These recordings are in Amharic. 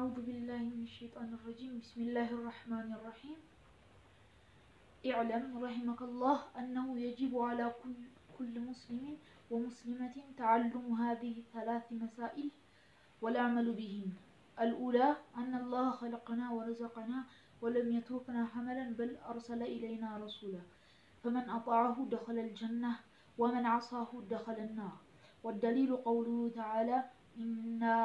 أعوذ بالله من الشيطان الرجيم بسم الله الرحمن الرحيم اعلم رحمك الله أنه يجب على كل مسلم ومسلمة تعلم هذه الثلاث مسائل والعمل بهن. الأولى أن الله خلقنا ورزقنا ولم يتركنا حملا بل أرسل إلينا رسولا فمن أطاعه دخل الجنة ومن عصاه دخل النار. والدليل قوله تعالى إنا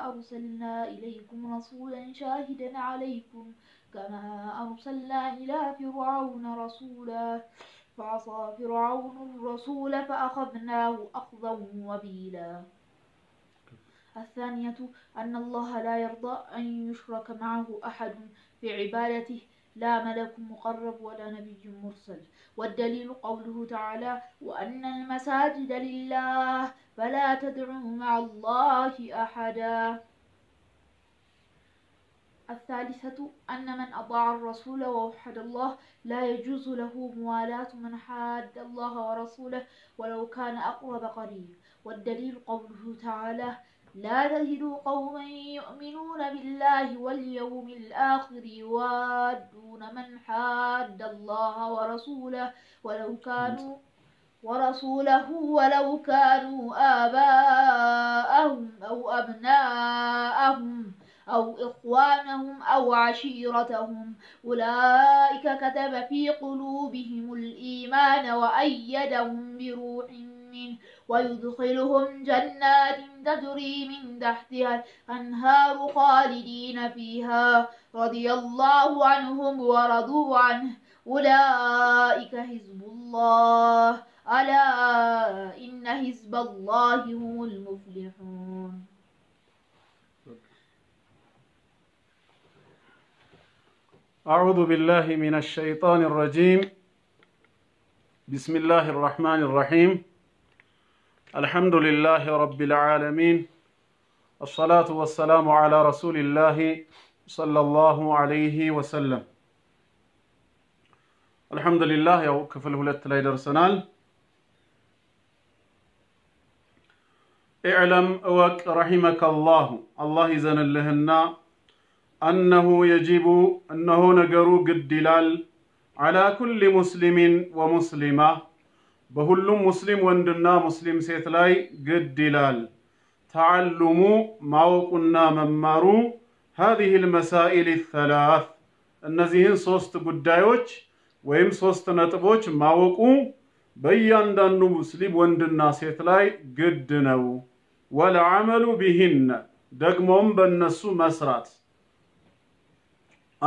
أرسلنا إليكم رسولا شاهدا عليكم كما أرسلنا إلى فرعون رسولا فعصى فرعون الرسول فأخذناه أخذا وبيلا. الثانية أن الله لا يرضى أن يشرك معه أحد في عبادته لا ملك مقرب ولا نبي مرسل. والدليل قوله تعالى وأن المساجد لله فلا تدعوا مع الله أحدا. الثالثة أن من أطاع الرسول ووحد الله لا يجوز له موالاة من حاد الله ورسوله ولو كان أقرب قريب. والدليل قوله تعالى لا تجدوا قوما يؤمنون بالله واليوم الآخر يوادون من حاد الله ورسوله ولو كانوا آباءهم أو أبناءهم أو إخوانهم أو عشيرتهم أولئك كتب في قلوبهم الإيمان وأيدهم بروح منه ويدخلهم جنات تجري من تحتها الأنهار خالدين فيها رضي الله عنهم ورضوا عنه أولئك حزب الله ألا إن حزب الله هم المفلحون. أعوذ بالله من الشيطان الرجيم بسم الله الرحمن الرحيم الحمد لله رب العالمين الصلاة والسلام على رسول الله صلى الله عليه وسلم. الحمد لله يا كفل هلت لا درسنال. اعلم أوك رحمك الله الله يزن لهنا أنه يجب أنه نجرو قدلال على كل مسلم ومسلمة بهل مسلم وندنا مسلم سيتلاي قدلال تعلموا موقنا ممارو هذه المسائل الثلاث النزيهن صوست قدايوش ويم صوست نطبوش موقو بيان دانو مسلم وندنا سيتلاي قدنو والعمل بهن دقمهم بالنسو مسرات.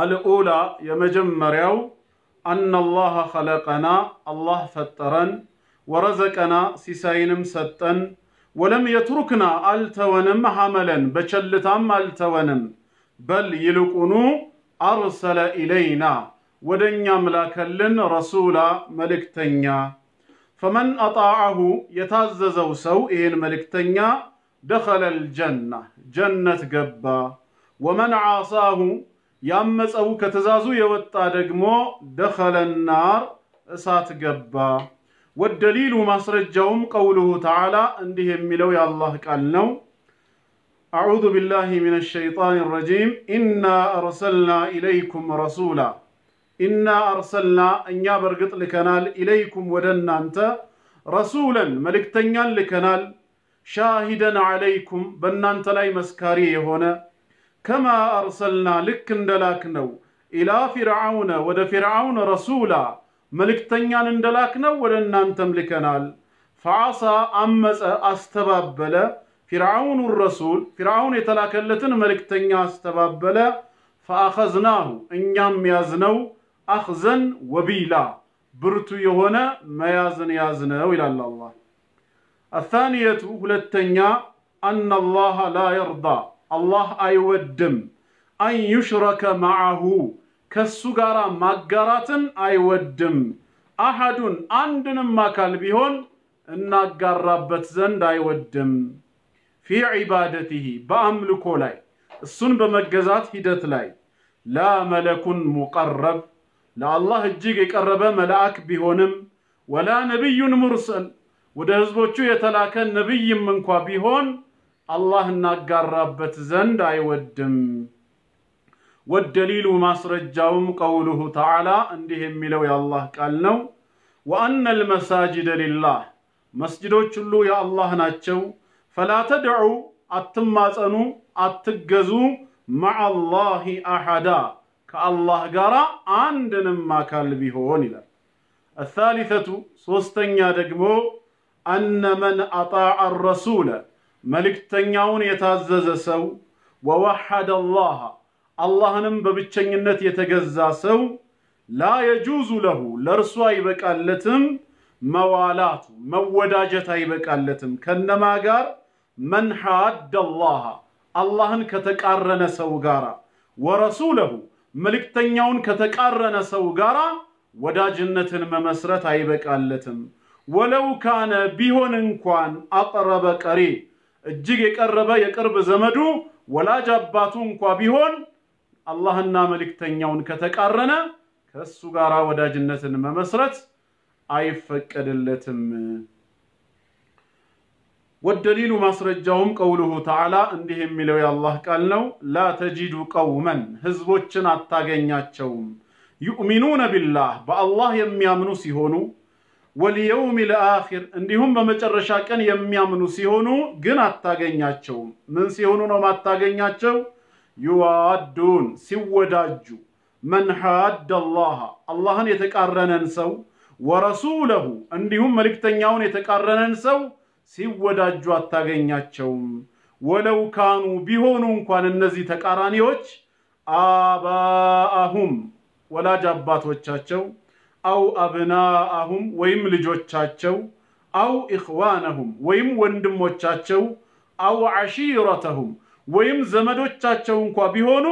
الأولى يمجمريو أن الله خلقنا الله فطرن ورزقنا سيساينم ستن ولم يتركنا التونم حملا بچلتام التونم بل يلقنو أرسل إلينا ودنيا ملاكلن رسولا ملكتنيا فمن أطاعه يتعززو سوئين ملكتنيا دخل الجنة جنة قبا ومن عاصاه يامس أو كتزازو يوطا دقمو دخل النار اسات قبا. والدليل مسرجهم قوله تعالى عندهم ملو يا الله قالنو أعوذ بالله من الشيطان الرجيم إنا أرسلنا إليكم رسولا إنا أرسلنا أن يبرقط لكنال إليكم ودنا أنت رسولا ملكتنيان لكنال شاهدا عليكم بنانت لاي مسكاري هنا كما أرسلنا لك اندلاكنو إلى فرعون ود فرعون رسولا ملكتنيان اندلاكنو ودنا أنتم لكنال فعصى أمس أستبابل فرعون الرسول فرعون يتلاكلتن ملكتنيا استبابل فأخذناه إنيام يازنو أخذن وبيلا برتو يهونا ما يازنو إلى الله. الثانية هلتنيا أن الله لا يرضى الله أيودم أن يشرك معه كالسجارة مقاراتن أيودم أحد عندنا ما كالبيهون النقربت زند أيودم في عبادته بأملكه لاي السن بمجازات هدت لاي لا ملك مقرب لا الله الجيج يقرب ملاك بيهونم ولا نبي مرسل وده هزبوچو يتلاكن نبي منكوا بيهون الله نقربت زند أيودم والدليل ማስረጃውም قوله تعالى እንዲህ የሚለው የአላህ ቃል ነው وأن المساجد لله መስጂዶች ሁሉ የአላህ ናቸው فلا تدعوا አትማጸኑ አትገዙ مع الله أحدا كالله ጋራ አንድንም አካል ቢሆን ይላል الثالثة ሶስተኛ ደግሞ أن من أطاع الرسول መልእክተኛውን የታዘዘ ሰው ووحد الله اللهንም በብቸኝነት የተገዛ ሰው لا يجوز له ለርሱ አይበቃለትም መዋላቱ መወዳጀት አይበቃለትም ከነማ ጋር من حاد الله اللهን ከተቃረነ ሰው ጋራ ورسوله መልእክተኛውን ከተቃረነ ሰው ጋራ ወዳጅነትን መመስረት አይበቃለትም ولو كان ቢሆን እንኳን اقرب قريب እጅግ የቀረበ የቅርብ ዘመዱ ወላጅ አባቱ እንኳን ቢሆን አላህና መልእክተኛውን ከተቃረነ ከሱ ጋራ ወዳጅነትን መመስረት አይፈቀድለትም والدليل ማስረጃውም قوله تعالى እንዲህ የሚለው የአላህ ቃል ነው لا تجد قوما ህዝቦችን አታገኛቸውም يؤمنون بالله بالله የሚያምኑ ሲሆኑ واليوم الآخر እንዲሁም በመጨረሻ ቀን የሚያምኑ ሲሆኑ ግን አታገኛቸውም ምን ሲሆኑ ነው ማታገኛቸው يوادون ሲወዳጁ من حاد الله اللهን የተቃረነን ሰው ورسوله እንዲሁም መልእክተኛውን የተቃረነን ሰው ሲወዳጁ አታገኛቸውም ولو كانوا ቢሆኑ እንኳን እነዚህ ተቃራኒዎች آباءهم ወላጅ አባቶቻቸው أو أبناءهم ويم لجوچاچو أو إخوانهم ويم وندموچاچو أو عشيرتهم ويم زمدوچاچو እንኳን ቢሆኑ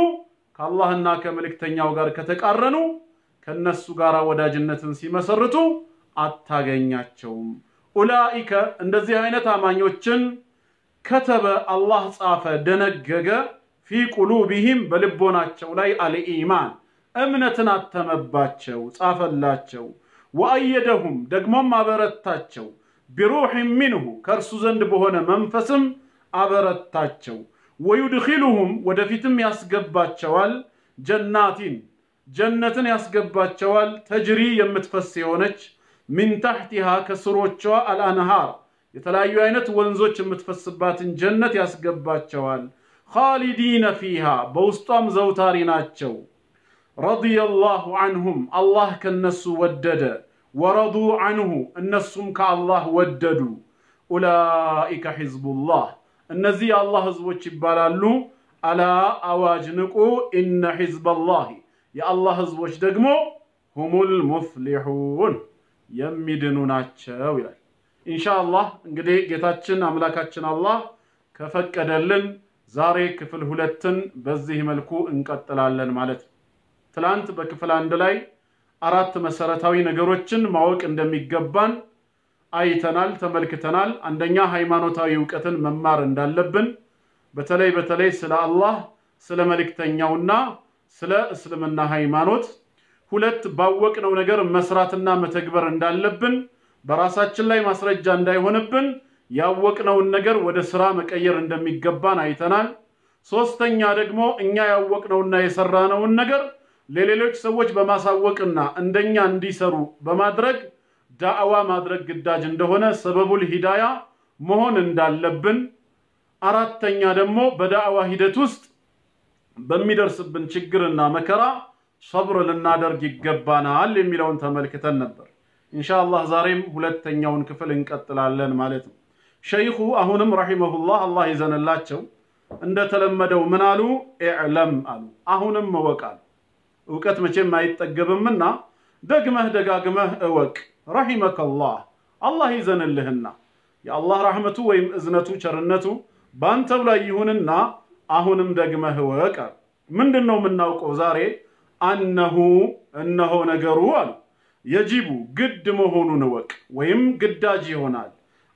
ከአላህና ከመልእክተኛው ጋር ከተቃረኑ ከነሱ ጋር ወዳጅነትን ሲመሰርቱ አታገኛቸውም ኡላኢከ እንደዚህ አይነት አማኞችን ከተበ አላህ ጻፈ ደነገገ في قلوبهم በልቦናቸው ላይ አልኢማን እምነትን አተመባቸው ጻፈላቸው ወአየደሁም ደግሞም አበረታቸው بروح منه ከርሱ ዘንድ በሆነ መንፈስም አበረታቸው ويدخلهم ወደፊትም ያስገባቸዋል ጀናቲን ጀነትን ያስገባቸዋል ተጅሪ የምትፈስ የሆነች من تحتها ከስሮቿ الانهار የተለያዩ አይነት ወንዞች የምትፈስባትን ጀነት ያስገባቸዋል خالدين فيها በውስጧም ዘውታሪ ናቸው رضي الله عنهم الله كالنسو ودد ورضوا عنه النسم كالله وددوا أولئك حزب الله النزي الله هزوچ يبالالو على أواجنكو إن حزب الله يا الله هزوچ دقمو هم المفلحون يمدنوناچو ይላል ኢንሻአላህ እንግዲህ ጌታችን አምላካችን አላህ ከፈቀደልን ዛሬ ክፍል 2ን በዚህ መልኩ እንቀጥላለን ማለት ነው ትላንት በክፍል 1 ላይ አራት መሰረታዊ ነገሮችን ማወቅ እንደሚገባን አይተናል ተመልክተናል አንደኛ ሃይማኖታዊ ዕውቀትን መማር እንዳለብን በተለይ ስለ አላህ ስለ መልእክተኛውና ስለ እስልምና ሃይማኖት ሁለት ባወቅነው ነገር መስራትና መተግበር እንዳለብን በራሳችን ላይ ማስረጃ እንዳይሆንብን ያወቅነውን ነገር ወደ ስራ መቀየር እንደሚገባን አይተናል ሶስተኛ ደግሞ እኛ ያወቅነውና የሰራነውን ነገር ለሌሎች ሰዎች በማሳወቅና እንደኛ እንዲሰሩ በማድረግ ዳዕዋ ማድረግ ግዳጅ እንደሆነ ሰበቡል ሂዳያ መሆን እንዳለብን አራተኛ ደግሞ በዳዕዋ ሂደት ውስጥ በሚደርስብን ችግርና መከራ ሶብር ልናደርግ ይገባናል የሚለውን ተመልክተን ነበር ኢንሻአላህ ዛሬም ሁለተኛውን ክፍል እንቀጥላለን ማለት ነው ሸይኹ አሁንም ረሂመሁላህ አላህ ይዘንላቸው እንደተለመደው ምን አሉ ኢዕለም አሉ አሁንም ወቃል ዕውቀት መቼም አይጠገብምና ደግመህ ደጋግመህ እወቅ ረሂመከላህ አላህ ይዘንልህና የአላህ ረህመቱ ወይም እዝነቱ ቸርነቱ ባንተው ላይ ይሁንና አሁንም ደግመህ እወቅ ምንድነው የምናውቀው ዛሬ እነሆ ነገሩ አሉ يجب قد مهون وك ويم قداج يهونال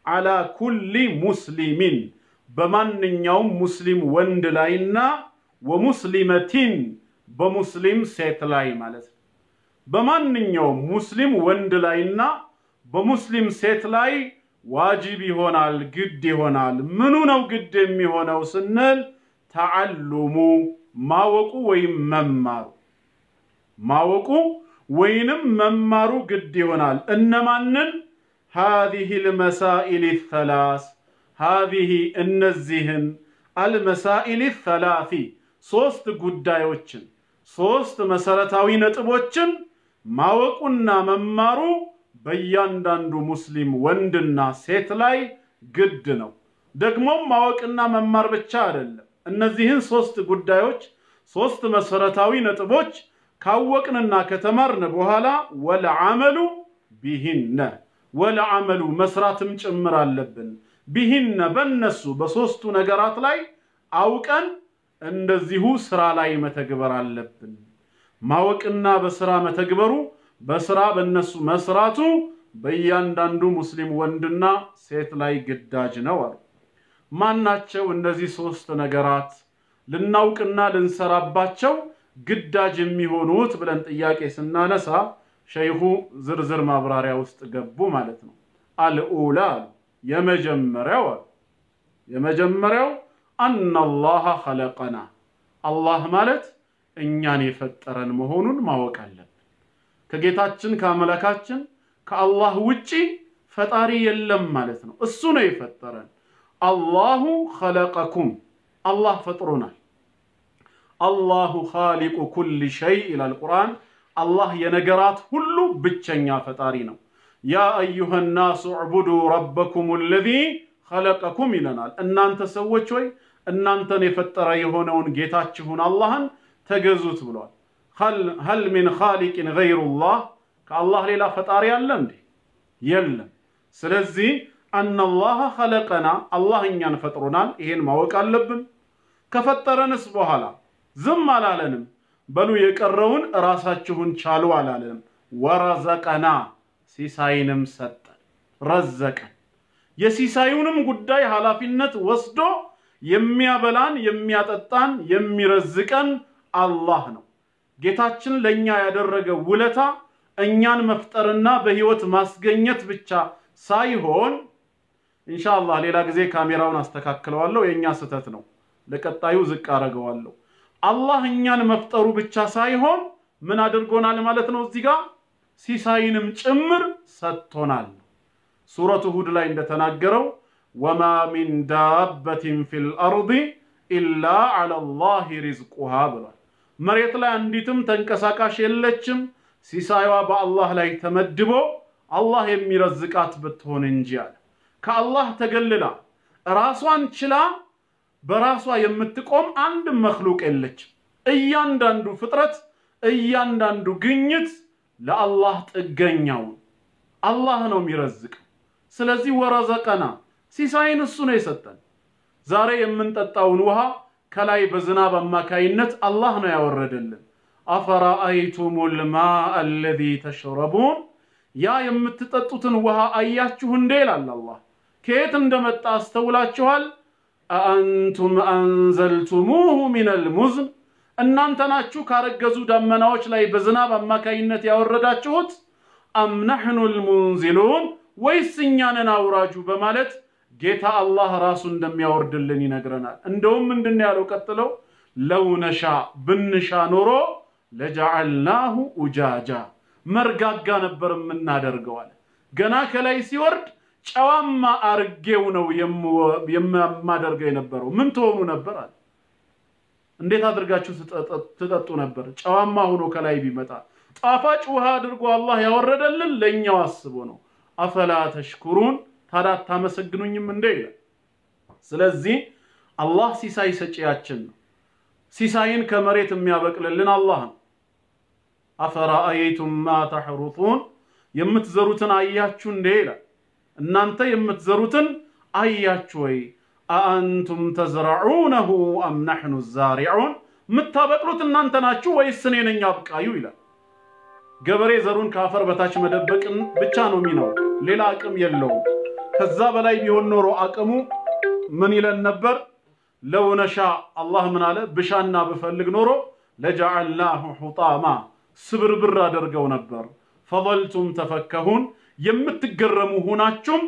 على كل مسلم بمن يوم مسلم وندلاينا ومسلمتين بمسلم سيتلاي مالت بمن يوم مسلم وندلاينا بمسلم سيتلاي واجب يهونال قد يهونال منو نو قد يهونال سنال تعلمو ማወቁ ወይም መማሩ ግድ ይሆናል እነማንን هذه المسائل الثلاث هذه እነዚህን المسائل الثلاث ሶስት ጉዳዮችን ሶስት መሰረታዊ ነጥቦችን ማወቁና መማሩ በእያንዳንዱ ሙስሊም ወንድና ሴት ላይ ግድ ነው ደግሞ ማወቅና መማር ብቻ አይደለም እነዚህን ሶስት ጉዳዮች ሶስት መሰረታዊ ነጥቦች ካወቅንና ከተማርን በኋላ ወልዓመሉ ቢሂነ ወልዓመሉ መስራትም ጭምር አለብን ቢሂነ በእነሱ በሶስቱ ነገራት ላይ አውቀን እንደዚሁ ስራ ላይ መተግበር አለብን ማወቅና በስራ መተግበሩ በስራ በእነሱ መስራቱ በእያንዳንዱ ሙስሊም ወንድና ሴት ላይ ግዳጅ ነው አሉ ማናቸው እነዚህ ሶስት ነገራት ልናውቅና ልንሰራባቸው ግዳጅ የሚሆኑት ብለን ጥያቄ ስናነሳ ሸይኹ ዝርዝር ማብራሪያ ውስጥ ገቡ ማለት ነው አልኡላ የመጀመሪያው أن الله خلقنا الله ማለት እኛን የፈጠረን መሆኑን ማወቅ አለብን ከጌታችን ከአምላካችን ከአላህ ውጪ ፈጣሪ የለም ማለት ነው እሱ ነው የፈጠረን الله خلقكم الله ፈጥሮናል الله خالق كل شيء الى القرآن الله የነገራት ሁሉ ብቸኛ ፈጣሪ ነው يا ايها الناس اعبدوا ربكم الذي خلقكم ይለናል እናንተ ሰዎች ሆይ እናንተን የፈጠረ የሆነውን ጌታችሁን አላህን ተገዙት ብሏል هل من خالق غير الله ከአላህ ሌላ ፈጣሪ አለ እንዴ የለም ስለዚህ ان الله خلقنا الله እኛን ፈጥሮናል ይሄን ማወቅ አለብን ከፈጠረንስ በኋላ ዝም አላለንም በሉ የቀረውን ራሳችሁን ቻሉ አላለንም ወረዘቀና ሲሳይንም ሰጠን ረዘቀን የሲሳዩንም ጉዳይ ኃላፊነት ወስዶ የሚያበላን የሚያጠጣን የሚረዝቀን አላህ ነው ጌታችን ለኛ ያደረገው ውለታ እኛን መፍጠርና በህይወት ማስገኘት ብቻ ሳይሆን ኢንሻአላህ ሌላ ጊዜ ካሜራውን አስተካክለዋለሁ የኛ ስተት ነው ለቀጣዩ ዝቅ አረጋዋለሁ አላህ እኛን መፍጠሩ ብቻ ሳይሆን ምን አድርጎናል ማለት ነው እዚህ ጋር ሲሳይንም ጭምር ሰጥቶናል ሱረቱ ሁድ ላይ እንደተናገረው وما من دابة في الأرض إلا على الله رزقها ብሏል መሬት ላይ አንዲትም ተንቀሳቃሽ የለችም ሲሳይዋ በአላህ ላይ ተመድቦ አላህ የሚረዝቃት ብትሆን እንጂ አለ ከአላህ ተገልላ ራሷን ችላ በራሷ የምትቆም አንድ መخلوቅ የለችም እያንዳንዱ ፍጥረት እያንዳንዱ ግኝት ለአላህ ጥገኛው አላህ ነው የሚረዝቅ ስለዚህ ወረዘቀና ሲሳይን እሱ ነው የሰጠን ዛሬ የምንጠጣውን ውሃ ከላይ በዝናብ አማካይነት አላህ ነው ያወረደልን አፈራአይቱሙል ማአ الذي تشربون ያ የምትጠጡትን ውሃ አያችሁ እንዴ ይላል አላህ ከየት እንደመጣ አስተውላችኋል አንቱም አንዘልቱሙሁ من المزن እናንተ ናችሁ ካረገዙ ዳመናዎች ላይ በዝናብ አማካይነት ያወረዳችሁት አም ነህኑ المنزلون ወይስ እኛ ነን አውራጁ በማለት ጌታ አላህ ራሱ እንደሚያወርድልን ይነግረናል እንደውም ምንድነው ያለው ቀጥለው ለው ነሻ ብንሻ ኖሮ ለجعلناه أجاجا መርጋጋ ነበር የምናደርገዋል ገና ከላይ ሲወርድ ጨዋማ አርጌው ነው የማደርገው የነበረው ምን ተሆኑ ነበር አለ እንዴት አድርጋችሁ ተጠጡ ነበር ጨዋማ ሆኖ ከላይ ቢመጣ ጣፋጭ ውሃ አድርጎ አላህ ያወረደልን ለኛው አስቦ ነው አፈላ ተሽኩሩን ታዲያ ታመሰግኑኝም እንዴ ይላል ስለዚህ አላህ ሲሳይ ሰጪያችን ነው ሲሳይን ከመሬት የሚያበቅልልን አላህ ነው አፈራአይቱም ማ ተህሩቱን የምትዘሩትን አያችሁ እንዴ ይላል እናንተ የምትዘሩትን አያችሁ ወይ አንቱም ተዝራዑነሁ አም ነህኑ الزارعون ምታበቅሉት እናንተ ናችሁ ወይስ እኔ ነኝ አብቃዩ ይላል ገበሬ ዘሩን ካፈር በታች መደበቅን ብቻ ነው የሚነው ሌላ አቅም የለውም ከዛ በላይ ቢሆን ኖሮ አቅሙ ምን ይለን ነበር ለው ነሻ አላህ ምን አለ ብሻና በፈልግ ኖሮ ለجعلناه حطاما ስብርብር አድርገው ነበር فظلتم تفكهون የምትገረሙ ሆናችሁም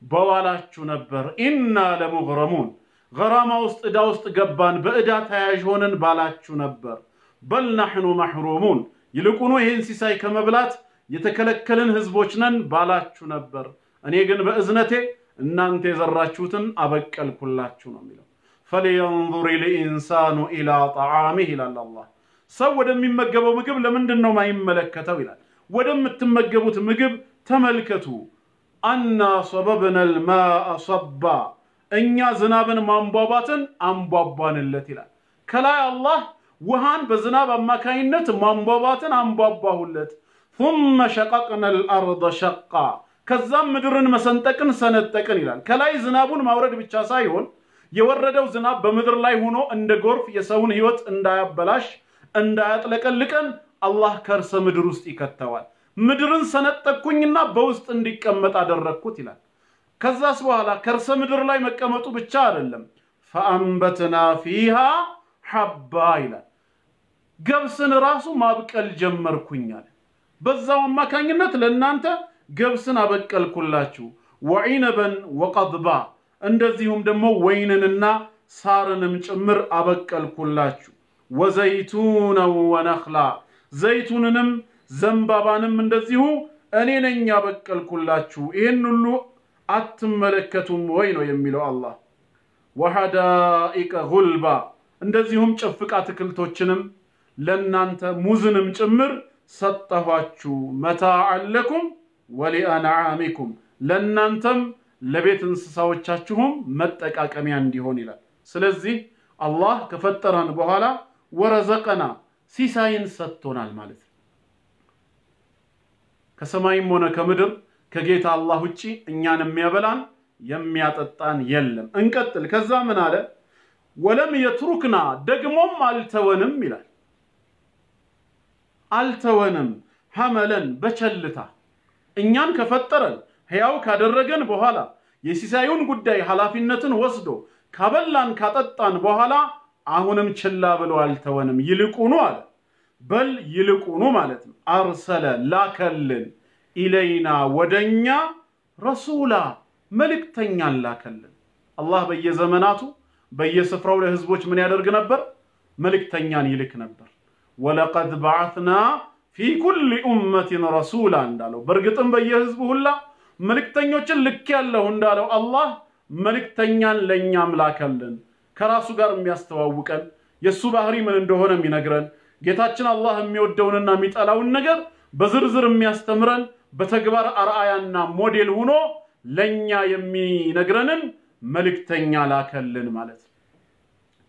በዋላችሁ ነበር ኢና ለሙግረሙን ገራማ ውስጥ እዳ ውስጥ ገባን በእዳ ተያዥ ሆነን ባላችሁ ነበር በል نحن محرومون ይልቁኑ ይሄን ሲሳይ ከመብላት የተከለከለን ህዝቦች ነን ባላችሁ ነበር እኔ ግን በእዝነቴ እናንተ የዘራችሁትን አበቀልኩላችሁ ነው የሚለው فلينظر الانسان الى طعامه ይላል አላህ ሰው ወደሚመገበው ምግብ ለምንድን ነው ማይመለከተው ይላል ወደምትመገቡት ምግብ ተመልከቱ አና صببنا الماء صبا እኛ ዝናብን ማንቧባትን አንቧባንለት ይላል ከላይ አላህ ውሃን በዝናብ አማካይነት ማንቧባትን አንቧባሁለት ثم شققنا الارض شقا ከዛም ምድርን መሰንጠቅን ሰነጠቅን ይላል ከላይ ዝናቡን ማውረድ ብቻ ሳይሆን የወረደው ዝናብ በምድር ላይ ሆኖ እንደ ጎርፍ የሰውን ህይወት እንዳያበላሽ እንዳያጥለቀልቀን አላህ ከርሰ ምድር ውስጥ ይከተዋል ምድርን ሰነጠቅኩኝና በውስጥ እንዲቀመጥ አደረኩት ይላል ከዛስ በኋላ ከርሰ ምድር ላይ መቀመጡ ብቻ አይደለም فانبتنا فيها حبا ይላል ገብስን ራሱ ማብቀል ጀመርኩኛል በዛው አማካኝነት ለእናንተ ገብስን አበቀልኩላችሁ ወዒነበን ወቀድባ እንደዚሁም ደግሞ ወይንንና ሳርንም ጭምር አበቀልኩላችሁ ወዘይቱን ወነኽላ ዘይቱንንም ዘንባባንም እንደዚሁ እኔ ነኝ ያበቀልኩላችሁ ይሄን ሁሉ አትመለከቱም ወይ ነው የሚለው አላህ ወሐዳኢቀ ጉልባ እንደዚሁም ጨፍቃ አትክልቶችንም ለናንተ ሙዝንም ጭምር ሰጠኋችሁ መታዓለኩም ወሊአንዓሚኩም ለናንተም ለቤት እንስሳዎቻችሁም መጠቃቀሚያ እንዲሆን ይላል ስለዚህ አላህ ከፈጠረን በኋላ ወረዘቀና ሲሳይን ሰጥቶናል ማለት ነው ከሰማይም ሆነ ከምድር ከጌታ አላህ ውጪ እኛን የሚያበላን የሚያጠጣን የለም እንቀጥል ከዛ ምን አለ ወለም የትሩክና ደግሞም አልተወንም ይላል አልተወንም ሐመለን በቸልታ እኛን ከፈጠረን ሕያው ካደረገን በኋላ የሲሳዩን ጉዳይ ሐላፊነትን ወስዶ ካበላን ካጠጣን በኋላ አሁንም ችላ ብሎ አልተወንም ይልቁኑ አለ በል ይልቁኑ ማለት ነው አርሰለ ላከልን ኢለይና ወደኛ ረሱላ መልእክተኛን ላከልን አላህ በየዘመናቱ በየስፍራው ለህዝቦች ምን ያደርግ ነበር መልእክተኛን ይልክ ነበር ወለቀድ بعثنا في كل امه رسولا እንዳለው በርግጥም በየህዝቡ ሁላ መልእክተኞችን ልክ ያለው እንዳለው አላህ መልእክተኛን ለኛም ላከልን ከራሱ ጋር የሚያስተዋውቀን የሱ ባህሪ ምን እንደሆነ የሚነግረን ጌታችን አላህ የሚወደውንና የሚጠላውን ነገር በዝርዝር የሚያስተምረን በተግባር አርአያና ሞዴል ሆኖ ለኛ የሚነግረንን መልእክተኛ ላከልን ማለት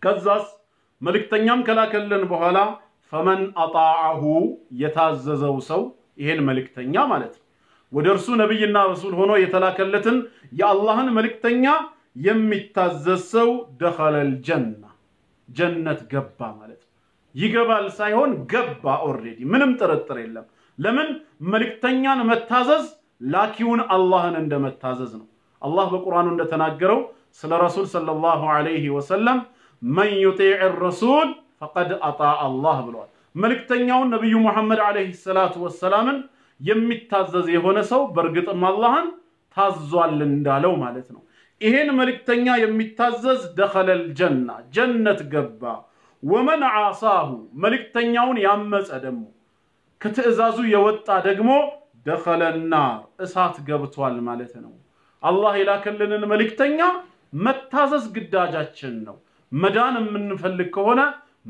ከዛስ መልእክተኛም ከላከልን በኋላ فمن اطاعه يتعززው ሰው ይሄን መልእክተኛ ማለት ወደርሱ ነብይና ረሱል ሆኖ የተላከለትን የአላህን መልእክተኛ የሚታዘዝ ሰው دخل الجنه ጀነት ገባ ማለት ይገባል ሳይሆን ገባ ኦሬዲ ምንም ጥርጥር የለም ለምን መልእክተኛን መታዘዝ ላኪውን አላህን እንደመታዘዝ ነው አላህ በቁርአኑ እንደተናገረው ስለ ረሱል ሰለላሁ ዐለይሂ ወሰለም من يطيع الرسول فقد اطاع الله ብሏል መልእክተኛውን ነብዩ መሐመድ አለይሂ ሰላቱ ወሰላምን የሚታዘዝ የሆነ ሰው በርግጥም አላህን ታዟል እንዳለው ማለት ነው ይሄን መልእክተኛ የሚታዘዝ دخل الجنه ጀነት ገባ ومن عصاه መልእክተኛውን ያመፀ ደግሞ ከትእዛዙ የወጣ ደግሞ دخل النار እሳት ገብቷል ማለት ነው አላህ ይላከልንን መልእክተኛ መታዘዝ ግዳጃችን ነው መዳን የምንፈልግ ከሆነ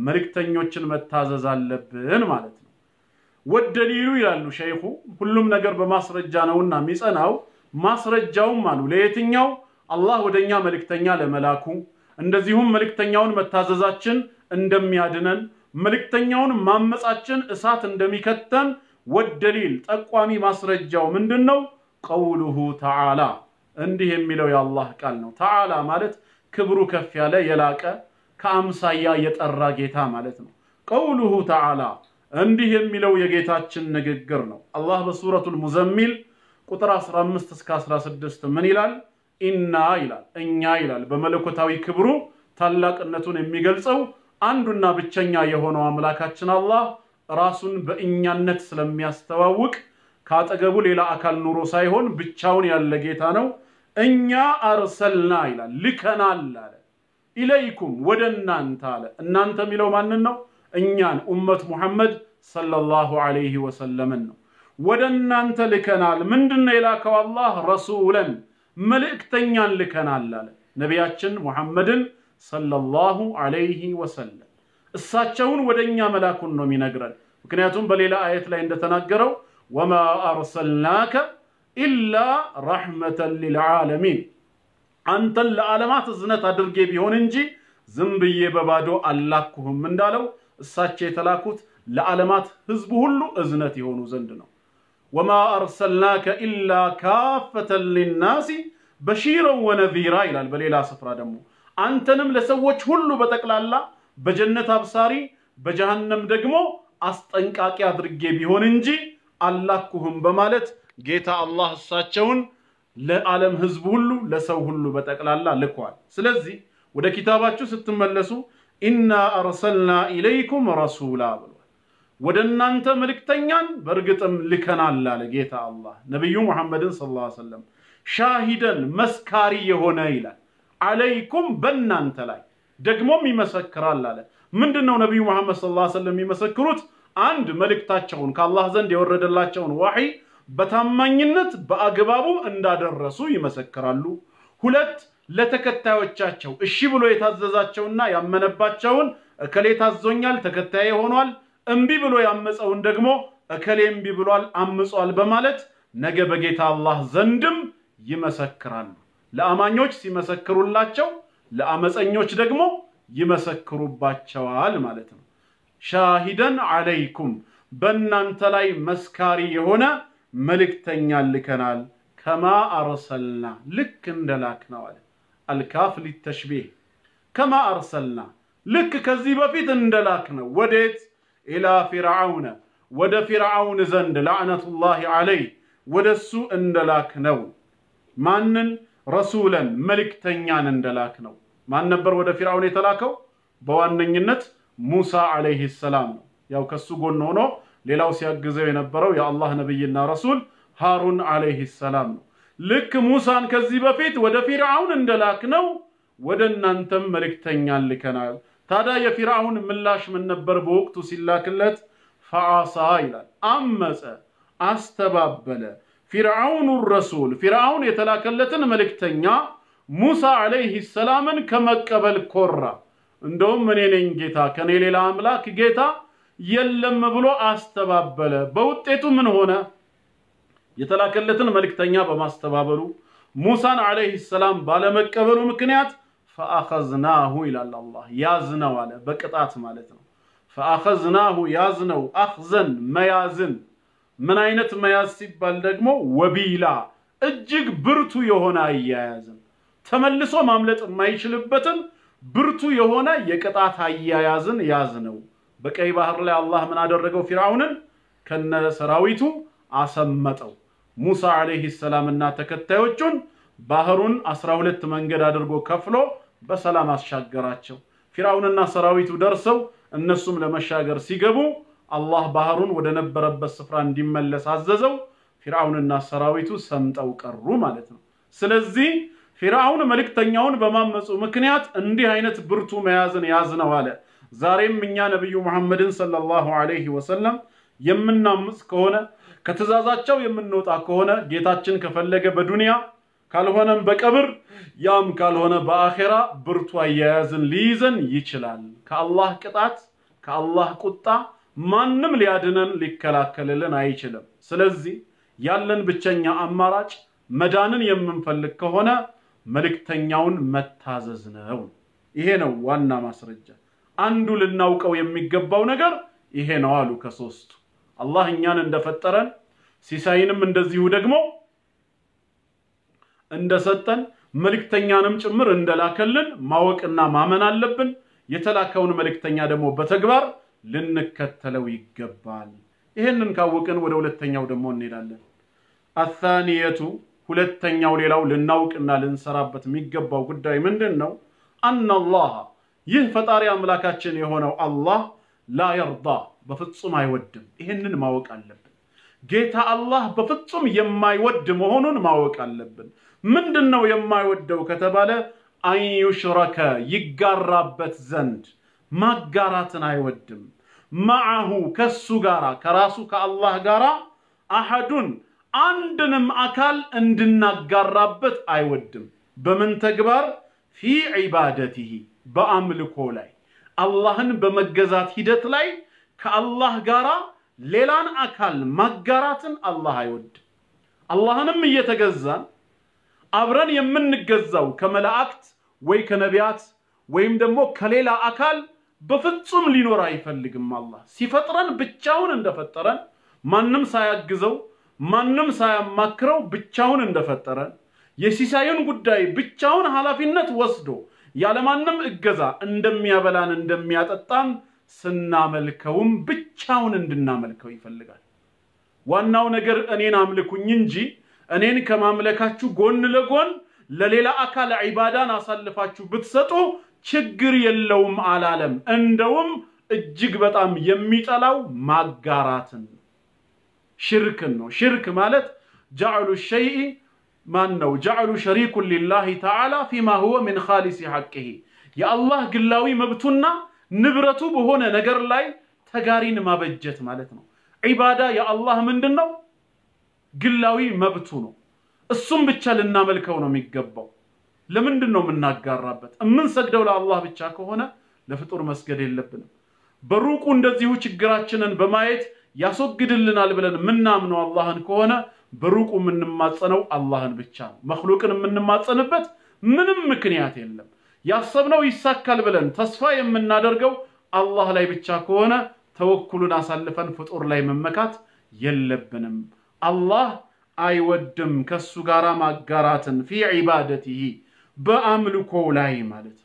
መልእክተኞችን መታዘዝ አለብን ማለት ነው ወደሊሉ ይላሉ ሸይኹ ሁሉም ነገር በማስረጃ ነውና ሚጸናው ማስረጃውም አሉ ለየትኛው አላህ ወደኛ መልእክተኛ ለመላኩ እንደዚሁም መልእክተኛውን መታዘዛችን እንደሚያድነን መልእክተኛውን ማመጻችን እሳት እንደሚከተን ወደሊል ጠቋሚ ማስረጃው ምንድነው ቀውሉሁ ተዓላ እንዲህ የሚለው የአላህ ቃል ነው ተዓላ ማለት ክብሩ ከፍ ያለ የላቀ ከአምሳያ የጠራ ጌታ ማለት ነው ቀውሉሁ ተዓላ እንዲህ የሚለው የጌታችን ንግግር ነው አላህ በሱረቱል ሙዘሚል ቁጥር 15 እስከ 16 ምን ይላል ኢና ይላል እኛ ይላል በመለኮታዊ ክብሩ ታላቅነቱን የሚገልጸው አንዱና ብቸኛ የሆነው አምላካችን አላህ ራሱን በእኛነት ስለሚያስተዋውቅ ካጠገቡ ሌላ አካል ኑሮ ሳይሆን ብቻውን ያለ ጌታ ነው እኛ አርሰልና ይላል ልከናል አለ ኢለይኩም ወደናንተ አለ እናንተ ሚለው ማንን ነው እኛን ኡመት ሙሐመድ ሰለላሁ ዐለይሂ ወሰለም ነው ወደናንተ ልከናል ምንድነው የላከው አላህ ረሱላን መልእክተኛን ልከናል አለ ነቢያችን ሙሐመድን ሰለላሁ ዐለይሂ ወሰለም እሳቸውን ወደኛ መላኩን ነው የሚነግረን ምክንያቱም በሌላ አየት ላይ እንደተናገረው ወማ አርሰልናከ ኢላ ረህመተን ሊልዓለሚን አንተን ለዓለማት እዝነት አድርጌ ቢሆን እንጂ ዝም ብዬ በባዶ አላኩህም እንዳለው እሳቸው የተላኩት ለዓለማት ህዝብ ሁሉ እዝነት ይሆኑ ዘንድ ነው ወማ አርሰልናከ ኢላ ካፈተን ሊናሲ በሺራን ወነዚራ ይላል በሌላ ስፍራ ደግሞ አንተንም ለሰዎች ሁሉ በጠቅላላ በጀነት አብሳሪ በጀሃነም ደግሞ አስጠንቃቂ አድርጌ ቢሆን እንጂ አላኩህም በማለት ጌታ አላህ እሳቸውን ለዓለም ህዝብ ሁሉ ለሰው ሁሉ በጠቅላላ ልኳል ስለዚህ ወደ ኪታባችሁ ስትመለሱ ኢና አርሰልና ኢለይኩም ረሱላ ብሏል ወደናንተ መልእክተኛን በርግጥም ልከናል አለ ጌታ አላህ ነብዩ መሐመድን ሰለላሁ ዐለይሂ ወሰለም ሻሂደን መስካሪ የሆነ ይላል አለይኩም በእናንተ ላይ ደግሞም ይመሰክራል አለ ምንድነው ነብዩ መሐመድ ሰለላሁ ዐለይሂ ወሰለም ይመሰክሩት አንድ መልእክታቸውን ከአላህ ዘንድ የወረደላቸውን ወህይ በታማኝነት በአግባቡ እንዳደረሱ ይመሰክራሉ ሁለት ለተከታዮቻቸው እሺ ብሎ የታዘዛቸውና ያመነባቸውን እከሌ ታዞኛል ተከታዬ ሆኗል እንቢ ብሎ ያመፀውን ደግሞ እከሌ እንቢ ብሏል አምጿል በማለት ነገ በጌታ አላህ ዘንድም ይመሰክራሉ ለአማኞች ሲመሰክሩላቸው ለአመፀኞች ደግሞ ይመሰክሩባቸዋል ማለት ነው ሻሂደን አለይኩም በእናንተ ላይ መስካሪ የሆነ መልእክተኛ ልከናል ከማ አርሰልና ልክ እንደላክነው አለ አልካፍ ሊተሽቢህ ከማ አርሰልና ልክ ከዚህ በፊት እንደላክነው ወዴት ኢላ ፊርዓውን ወደ ፊርዓውን ዘንድ ለعنቱላሂ ዐለይሂ ወደሱ እንደላክነው ማንን ረሱላን መልእክተኛን እንደላክነው ማን ነበር ወደ ፊርዓውን የተላከው በዋነኝነት ሙሳ ዐለይሂ ሰላም ነው ያው ከሱ ጎን ሆኖ ሌላው ሲያግዘው የነበረው የአላህ ነብይና ረሱል ሃሩን ዐለይሂ ሰላም ነው ልክ ሙሳን ከዚህ በፊት ወደ ፊርዓውን እንደላክነው ወደናንተም መልእክተኛን ልከናል ታዲያ የፊርዓውን ምላሽ ምን ነበር በወቅቱ ሲላክለት ፈዓሳ ይላል አመፀ አስተባበለ ፊርዓውን الرسول ፊርዓውን የተላከለትን መልእክተኛ ሙሳ ዐለይሂ ሰላምን ከመቀበል ኮራ እንደውም እኔ ነኝ ጌታ ከኔ ሌላ አምላክ ጌታ የለም ብሎ አስተባበለ በውጤቱ ምን ሆነ የተላከለትን መልእክተኛ በማስተባበሉ ሙሳን ዐለይሂ ሰላም ባለመቀበሉ ምክንያት فاخذناه الى الله ያዝነው አለ በቅጣት ማለት ነው فاخذناه ያዝነው اخذن መያዝን ምን አይነት መያዝ ሲባል ደግሞ ወቢላ እጅግ ብርቱ የሆነ አያያዝን ተመልሶ ማምለጥ የማይችልበትን ብርቱ የሆነ የቅጣት አያያዝን ያዝነው በቀይ ባህር ላይ አላህ ምን አደረገው ፊርዓውንን ከነ ሰራዊቱ አሰመጠው ሙሳ ዐለይሂ ሰላምና ተከታዮቹን ባህሩን 12 መንገድ አድርጎ ከፍሎ በሰላም አሻገራቸው ፊርዓውንና ሰራዊቱ ደርሰው እነሱም ለመሻገር ሲገቡ አላህ ባህሩን ወደ ነበረበት ስፍራ እንዲመለስ አዘዘው ፊርዓውንና ሰራዊቱ ሰምጠው ቀሩ ማለት ነው ስለዚህ ፊርዓውን መልእክተኛውን በማመፁ ምክንያት እንዲህ አይነት ብርቱ መያዝን ያዝነው አለ ዛሬም እኛ ነብዩ መሐመድን ሰለላሁ ዐለይሂ ወሰለም የምናምጽ ከሆነ ከተዛዛቸው የምንወጣ ከሆነ ጌታችን ከፈለገ በዱንያ ካልሆነም በቀብር ያም ካልሆነ በአኺራ ብርቱ አያያዝን ሊይዘን ይችላል ከአላህ ቅጣት ከአላህ ቁጣ ማንንም ሊያድነን ሊከላከልልን አይችልም ስለዚህ ያለን ብቸኛ አማራጭ መዳንን የምንፈልግ ከሆነ መልእክተኛውን መታዘዝ ነው ይሄ ነው ዋና ማስረጃ አንዱ ልናውቀው የሚገባው ነገር ይሄ ነው አሉ ከሶስቱ አላህ እኛን እንደፈጠረን ሲሳይንም እንደዚሁ ደግሞ እንደሰጠን መልእክተኛንም ጭምር እንደላከልን ማወቅና ማመን አለብን የተላከውን መልእክተኛ ደግሞ በተግባር ልንከተለው ይገባል ይሄንን ካወቅን ወደ ሁለተኛው ደግሞ እንሄዳለን الثانية ሁለተኛው ሌላው ልናውቅና ልንሰራበት የሚገባው ጉዳይ ምንድነው ان الله ይህ ፈጣሪ አምላካችን የሆነው አላህ لا يرضى በፍጹም አይወድም ይሄንን ማወቅ አለብን ጌታ አላህ በፍጹም የማይወድ መሆኑን ማወቅ አለብን ምንድነው የማይወደው ከተባለ አን ዩሽረከ ይጋራበት ዘንድ ማጋራትን አይወድም ማዓሁ ከሱ ጋራ ከራሱ ከአላህ ጋራ አሐዱን አንድንም አካል እንድናጋራበት አይወድም በምን ተግባር ፊ ዒባደቲሂ በአምልኮ ላይ አላህን በመገዛት ሂደት ላይ ከአላህ ጋራ ሌላን አካል ማጋራትን አላህ አይወድም አላህንም እየተገዛን አብረን የምንገዛው ከመላእክት ወይ ከነቢያት ወይም ደግሞ ከሌላ አካል በፍጹም ሊኖር አይፈልግም አላህ ሲፈጥረን ብቻውን እንደፈጠረን ማንንም ሳያግዘው ማንንም ሳያማክረው ብቻውን እንደፈጠረን የሲሳዩን ጉዳይ ብቻውን ኃላፊነት ወስዶ ያለማንም እገዛ እንደሚያበላን እንደሚያጠጣን ስናመልከውም ብቻውን እንድናመልከው ይፈልጋል ዋናው ነገር እኔን አምልኩኝ እንጂ እኔን ከማምለካችሁ ጎን ለጎን ለሌላ አካል ዒባዳን አሳልፋችሁ ብትሰጡ ችግር የለውም አላለም እንደውም እጅግ በጣም የሚጠላው ማጋራትን ሽርክን ነው ሽርክ ማለት جعل الشيء ማነው جعل شريك لله تعالى فيما هو من خالص حقه يا الله ግላዊ መብቱና ንብረቱ በሆነ ነገር ላይ ተጋሪን ማበጀት ማለት ነው ዒባዳ ያ አላህ ምንድነው ግላዊ መብቱ ነው እሱም ብቻ ልናመልከው ነው የሚገባው ለምንድነው የምናጋራበት እምንሰግደው ለአላህ ብቻ ከሆነ ለፍጡር መስገድ የለብንም በሩቁ እንደዚሁ ችግራችንን በማየት ያስወግድልናል ብለን ምናምነው አላህን ከሆነ በሩቁ ምንማጸነው አላህን ብቻ ነው መخلوቅን ምንማጸንበት ምንም ምክንያት የለም ያሰብነው ይሳካል ብለን ተስፋ የምናደርገው አላህ ላይ ብቻ ከሆነ ተወኩሉን አሳልፈን ፍጡር ላይ መመካት የለብንም አላህ አይወድም ከሱ ጋራ ማጋራትን في عبادته በአምልኮ ላይ ማለት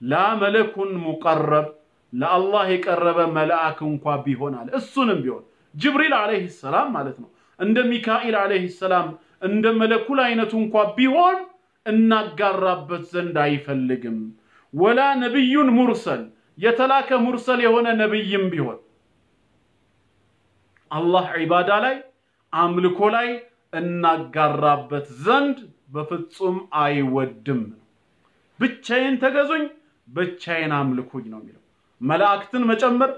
ላ መለኩን ሙቀረብ ለአላህ የቀረበ መልአክ እንኳን ቢሆን አለ እሱንም ቢሆን ጅብሪል አለይሂ ሰላም ማለት ነው እንደ ሚካኤል አለይሂ ሰላም እንደ መለኩል አይነቱ እንኳን ቢሆን እናጋራበት ዘንድ አይፈልግም ወላ ነብዩን ሙርሰል የተላከ ሙርሰል የሆነ ነብይም ቢሆን አላህ ዒባዳ ላይ አምልኮ ላይ እናጋራበት ዘንድ በፍጹም አይወድም ብቻዬን ተገዙኝ ብቻዬን አምልኩኝ ነው የሚለው መላእክትን መጨመር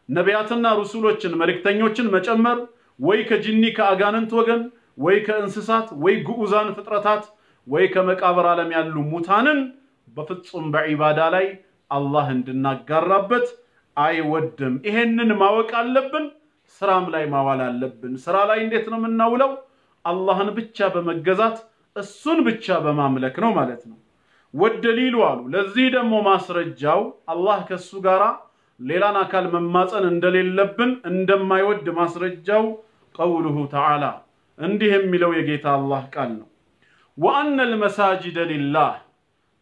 ነቢያትና ሩሱሎችን መልእክተኞችን መጨመር ወይ ከጂኒ ከአጋንንት ወገን ወይ ከእንስሳት ወይ ግዑዛን ፍጥረታት ወይ ከመቃብር ዓለም ያሉ ሙታንን በፍጹም በዒባዳ ላይ አላህ እንድናጋራበት አይወድም ይሄንን ማወቅ አለብን ስራም ላይ ማዋል አለብን ስራ ላይ እንዴት ነው የምናውለው አላህን ብቻ በመገዛት እሱን ብቻ በማምለክ ነው ማለት ነው ወደሊሉ አሉ ለዚህ ደግሞ ማስረጃው አላህ ከሱ ጋራ ሌላን አካል መማጸን እንደሌለብን እንደማይወድ ማስረጃው قوله تعالى እንዲህ የሚለው የጌታ አላህ ቃል ነው وان المساجد لله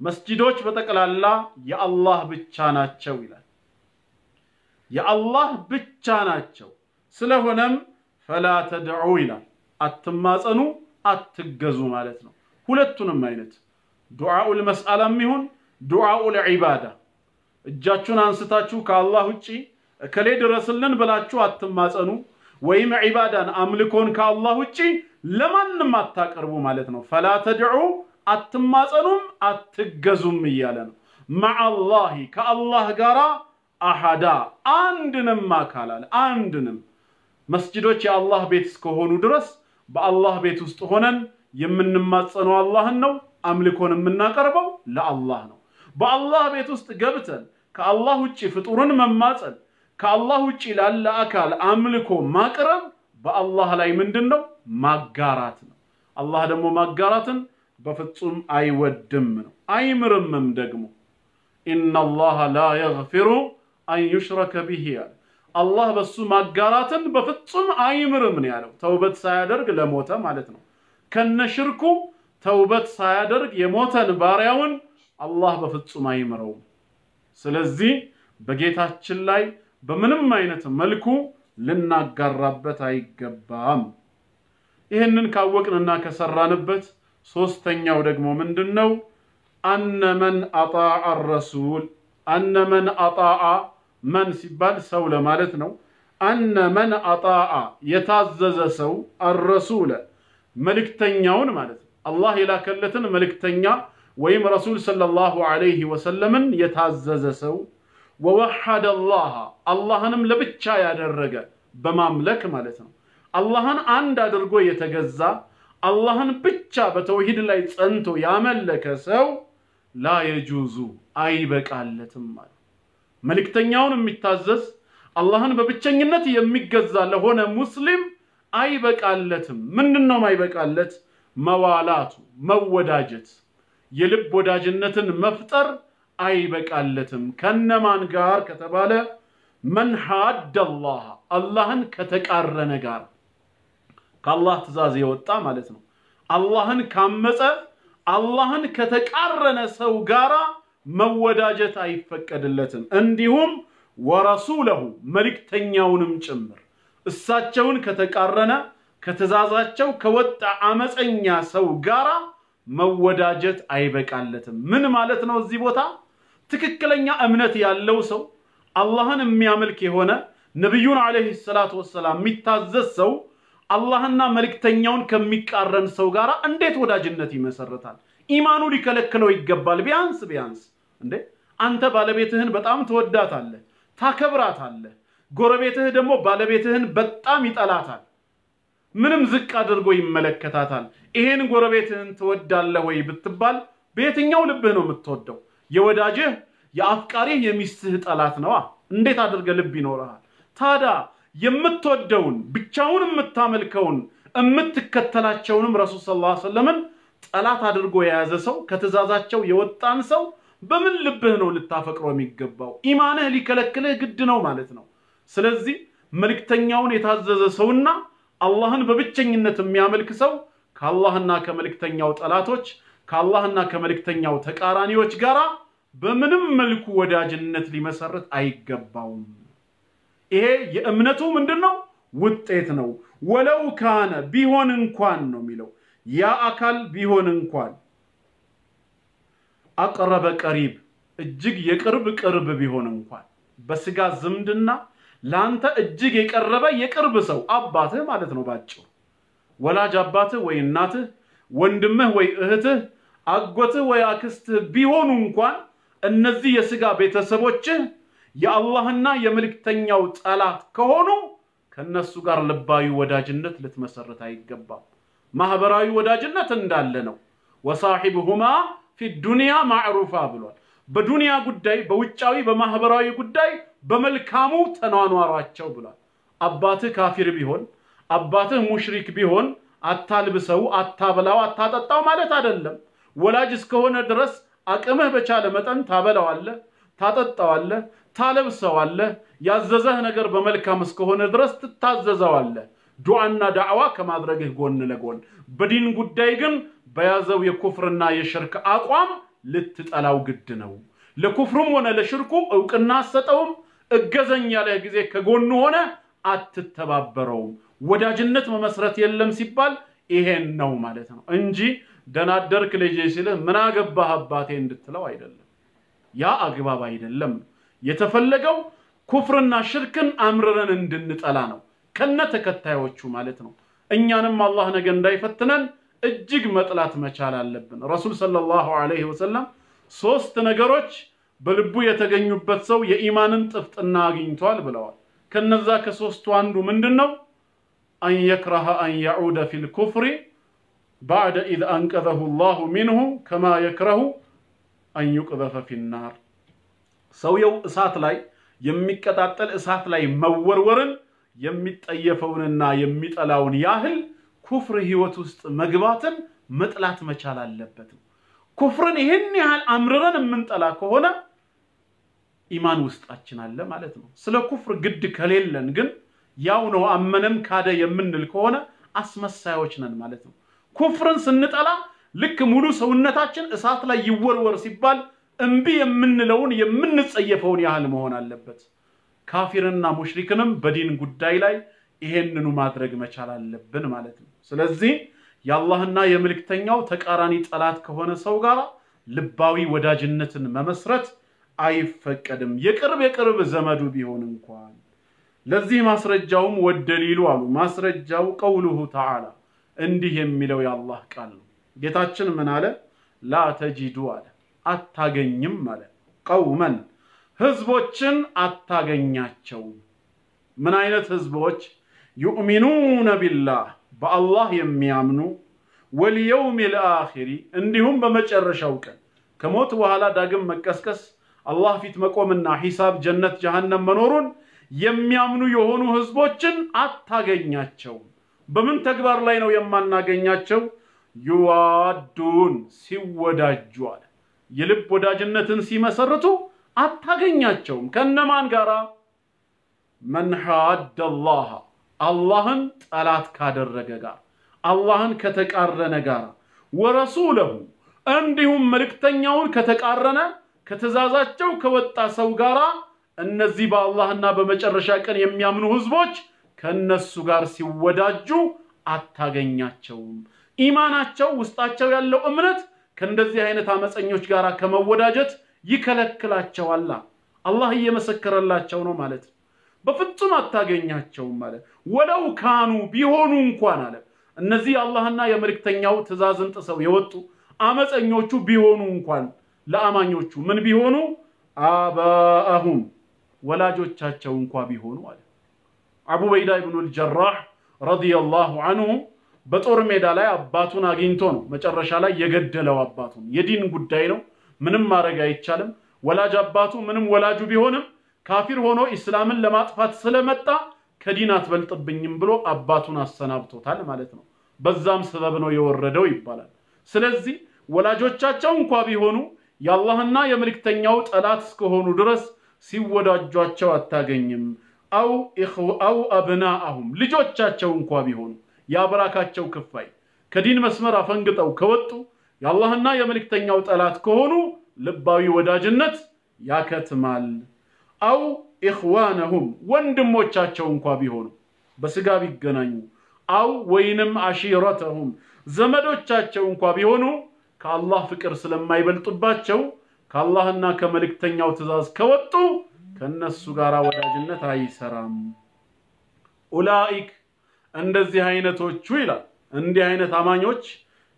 መስጂዶች በተቀላላ የአላህ ብቻ ናቸው ይላል የአላህ ብቻ ናቸው ስለሆነም فلا تدعوا ይላል አትማጸኑ አትገዙ ማለት ነው ሁለቱንም አይነት ዱዓኡ ለመስአላም ይሁን ዱዓኡ ለዒባዳ እጃችሁን አንስታችሁ ከአላህ ውጪ ከሌ ድረስልን ብላችሁ አትማጸኑ ወይም ዒባዳን አምልኮን ከአላህ ውጪ ለማንም አታቀርቡ ማለት ነው فلا تدعوا አትማጸኑም አትገዙም ይያለ ነው مع الله ከአላህ ጋራ አሐዳ አንድንም አካላል አንድንም መስጂዶች የአላህ ቤት እስከሆኑ ድረስ በአላህ ቤት ውስጥ ሆነን የምንማጸነው አላህን ነው አምልኮን የምናቀርበው ለአላህ ነው በአላህ ቤት ውስጥ ገብተን ከአላህ ውጪ ፍጡርን መማጸን ከአላህ ውጪ ላለ አካል አምልኮ ማቅረብ በአላህ ላይ ምንድነው ማጋራት ነው አላህ ደግሞ ማጋራትን በፍጹም አይወድም ነው አይምርምም ደግሞ ኢነላህ ላ የግፊሩ አን ዩሽረከ ቢሂ አላህ በሱ ማጋራትን በፍጹም አይምርም ነው ያለው ተውበት ሳያደርግ ለሞተ ማለት ነው ከነሽርኩ ተውበት ሳያደርግ የሞተን ባሪያውን አላህ በፍጹም አይምረው ስለዚህ በጌታችን ላይ በምንም አይነት መልኩ ልናጋራበት አይገባም ይሄንን ካወቅንና ከሰራንበት ሶስተኛው ደግሞ ምንድነው አነ መን አጣዐ الرسول አነ መን አጣዐ መን ሲባል ሰው ለማለት ነው አነ መን አጣዐ የታዘዘ ሰው الرسول መልእክተኛውን ማለት ነው አላህ የላከለትን መልእክተኛ ወይም ረሱል ሰለላሁ ዐለይሂ ወሰለምን የታዘዘ ሰው ወወሐደ አላህ አላህንም ለብቻ ያደረገ በማምለክ ማለት ነው አላህን አንድ አድርጎ የተገዛ አላህን ብቻ በተውሂድ ላይ ጸንቶ ያመለከ ሰው ላ የጁዙ አይበቃለትም ማለት መልእክተኛውን የሚታዘዝ አላህን በብቸኝነት የሚገዛ ለሆነ ሙስሊም አይበቃለትም ምንድነው ማይበቃለት መዋላቱ መወዳጀት የልብ ወዳጅነትን መፍጠር አይበቃለትም ከነማን ጋር ከተባለ من حاد الله አላህን ከተቃረነ ጋር ከአላህ ትእዛዝ የወጣ ማለት ነው አላህን ካመፀ አላህን ከተቃረነ ሰው ጋር መወዳጀት አይፈቀድለትም እንዲሁም ወረሱለሁ መልእክተኛውንም ጭምር እሳቸውን ከተቃረነ ከተዛዛቸው ከወጣ አመፀኛ ሰው ጋር መወዳጀት አይበቃለትም ምን ማለት ነው እዚህ ቦታ ትክክለኛ እምነት ያለው ሰው አላህን የሚያመልክ የሆነ ነብዩን አለይሂ ሰላቱ ወሰለም የሚታዘዝ ሰው አላህና መልእክተኛውን ከሚቃረን ሰው ጋር እንዴት ወዳጅነት ይመሰርታል ኢማኑ ሊከለክለው ይገባል ቢያንስ እንዴ አንተ ባለቤትህን በጣም ተወዳታለህ ታከብራታለህ ጎረቤትህ ደግሞ ባለቤትህን በጣም ይጠላታል ምንም ዝቅ አድርጎ ይመለከታታል ይሄን ጎረቤትህን ተወዳለህ ወይ ብትባል በየትኛው ልብህ ነው የምትወደው የወዳጅህ የአፍቃሪህ የሚስትህ ጠላት ነው እንዴት አድርገ ልብ ይኖርሃል ታዳ የምትወደውን ብቻውን የምታመልከውን የምትከተላቸውንም ረሱል ሰለላሁ ዐለይሂ ወሰለም ጠላት አድርጎ የያዘ ሰው ከተዛዛቸው የወጣን ሰው በምን ልብህ ነው ልታፈቅረው የሚገባው ኢማንህ ሊከለክልህ ግድ ነው ማለት ነው ስለዚህ መልእክተኛውን የታዘዘ ሰውና አላህን በብቸኝነት የሚያመልክ ሰው ከአላህና ከመልእክተኛው ጠላቶች ከአላህና ከመልእክተኛው ተቃራኒዎች ጋራ በምንም መልኩ ወዳጅነት ሊመሰርት አይገባውም ይሄ የእምነቱ ምንድነው ውጤት ነው ወለው ካነ ቢሆን እንኳን ነው የሚለው ያ አካል ቢሆን እንኳን አቀረበ ቀሪብ እጅግ የቅርብ ቢሆን እንኳን በስጋ ዝምድና ላንተ እጅግ የቅርብ ሰው አባትህ ማለት ነው ባጭው ወላጅ አባትህ ወይ እናትህ ወንድምህ ወይ እህትህ አጎትህ ወይ አክስትህ ቢሆኑ እንኳን እነዚህ የስጋ ቤተሰቦችህ የአላህና የመልእክተኛው ጠላት ከሆኑ ከነሱ ጋር ልባዊ ወዳጅነት ልትመሰርት አይገባም ማህበራዊ ወዳጅነት እንዳለ ነው ወሳሂብሁማ في الدنيا معروفا ብሏል በዱንያ ጉዳይ በውጫዊ በማህበራዊ ጉዳይ በመልካሙ ተኗኗራቸው ብሏል አባትህ ካፊር ቢሆን አባትህ ሙሽሪክ ቢሆን አታልብሰው አታበላው አታጠጣው ማለት አይደለም ወላጅ እስከሆነ ድረስ አቅምህ በቻለ መጠን ታበላዋለህ ታጠጣዋለህ ታለብሰዋለህ ያዘዘህ ነገር በመልካም እስከሆነ ድረስ ትታዘዘዋለህ ዱዓና ዳዕዋ ከማድረግህ ጎን ለጎን በዲን ጉዳይ ግን በያዘው የኩፍርና የሽርክ አቋም ልትጠላው ግድ ነው ለኩፍሩም ሆነ ለሽርኩ እውቅና ሰጠውም እገዘኛ ላይ ጊዜ ከጎኑ ሆነ አትተባበረው ወዳጅነት መመስረት የለም ሲባል ይሄን ነው ማለት ነው እንጂ ደናደርክ ልጅ ሲልህ ምን አገባህ አባቴ እንድትለው አይደለም ያ አግባብ አይደለም የተፈለገው ኩፍርና ሽርክን አምረረን እንድንጠላ ነው ከነ ተከታዮቹ ማለት ነው እኛንም አላህ ነገ እንዳይፈትነን እጅግ መጥላት መቻል አለብን ረሱል ሰለላሁ ዐለይሂ ወሰለም ሶስት ነገሮች በልቡ የተገኙበት ሰው የኢማንን ጥፍጥና አግኝቷል ብለዋል ከነዛ ከሶስቱ አንዱ ምንድነው أن يكره أن يعود في الكفر بعد إذ أنقذه الله منه كما يكره أن يقذف في النار سويو إسات لاي يميكتاتل إسات لاي مورورن يميتأيفوننا يميتألاون ياهل كفر هيوت وسط مقباتن مطلات مچال አለበትም ኩፍርን ይሄን ያህል አምረረን ምንጠላ ከሆነ ኢማን ውስጣችን አለ ማለት ነው ስለ ኩፍር ግድ ከሌለን ግን ያው ነው አመነም ካደ የምንል ከሆነ አስመሳዮች ነን ማለት ነው ኩፍርን ስንጠላ ልክ ሙሉ ሰውነታችን እሳት ላይ ይወርወር ሲባል እንቢ የምንለውን የምንጸየፈውን ያህል መሆን አለበት ካፊርና ሙሽሪክንም በዲን ጉዳይ ላይ ይሄንኑ ማድረግ መቻል አለብን ማለት ነው ስለዚህ ያላህና የመልእክተኛው ተቃራኒ ጠላት ከሆነ ሰው ጋር ልባዊ ወዳጅነትን መመስረት አይፈቀድም የቅርብ ዘመዱ ቢሆን እንኳን ለዚህ ማስረጃውም ወደሊሉ አሉ ማስረጃው ቀውሉሁ ተዓላ እንዲህ የሚለው ያላህ ቃል ነው ጌታችን ምን አለ ላ ተጂዱ አለ አታገኝም አለ ቀውመን ህዝቦችን አታገኛቸው ምን አይነት ህዝቦች يؤمنون بالله بالله የሚያምኑ واليوم الاخر እንዲሁም በመጨረሻው ቀን ከሞት በኋላ ዳግም መቀስቀስ አላህ ፊት መቆምና ሒሳብ ጀነት ጀሃነም መኖሩን የሚያምኑ የሆኑ ህዝቦችን አታገኛቸው በምን ተግባር ላይ ነው የማናገኛቸው ይዋዱን ሲወዳጁ አለ የልብ ወዳጅነትን ሲመሰርቱ አታገኛቸውም ከነማን ጋራ من حاد الله አላህን ጠላት ካደረገ ጋር አላህን ከተቃረነ ጋር ወረሱለሁ እንዲሁም መልእክተኛውን ከተቃረነ ከተዛዛቸው ከወጣ ሰው ጋራ እነዚህ በአላህና በመጨረሻ ቀን የሚያምኑ ህዝቦች ከነሱ ጋር ሲወዳጁ አታገኛቸውም ኢማናቸው ውስጣቸው ያለው እምነት ከእንደዚህ አይነት አመፀኞች ጋራ ከመወዳጀት ይከለክላቸዋል አላህ እየመሰከረላቸው ነው ማለት በፍጹም አታገኛቸውም ማለት ወለው ካኑ ቢሆኑ እንኳን አለ እነዚህ አላህና የመልእክተኛው ትእዛዝን ጥሰው የወጡ አመፀኞቹ ቢሆኑ እንኳን ለአማኞቹ ምን ቢሆኑ አባአሁም ወላጆቻቸው እንኳን ቢሆኑ አለ አቡ በይዳ ኢብኑ አልጀራህ ረዲየላሁ ዐንሁ በጦር ሜዳ ላይ አባቱን አግኝቶ ነው መጨረሻ ላይ የገደለው አባቱን የዲን ጉዳይ ነው ምንም ማድረግ አይቻልም ወላጅ አባቱ ምንም ወላጁ ቢሆንም ካፊር ሆኖ እስላምን ለማጥፋት ስለመጣ ከዲን አትበልጥብኝም ብሎ አባቱን አሰናብቶታል ማለት ነው በዛም ሰበብ ነው የወረደው ይባላል ስለዚህ ወላጆቻቸው እንኳን ቢሆኑ ያላህና የመልእክተኛው ጠላት እስከሆኑ ድረስ ሲወዳጇቸው አታገኝም አው አብናአሁም ልጆቻቸው እንኳን ቢሆኑ ያብራካቸው ክፋይ ከዲን መስመር አፈንግጠው ከወጡ ያላህና የመልእክተኛው ጠላት ከሆኑ ልባዊ ወዳጅነት ያከትማል አው ኢኽዋነሁም ወንድሞቻቸው እንኳን ቢሆኑ በስጋ ቢገናኙ አው ወይንም አሺረተሁም ዘመዶቻቸው እንኳን ቢሆኑ ከአላህ ፍቅር ስለማይበልጡባቸው ከአላህና ከመልእክተኛው ትእዛዝ ከወጡ ከነሱ ጋር ወዳጅነት አይሰራም ኡላኢክ እንደዚህ አይነቶቹ ይላል እንዲህ አይነት አማኞች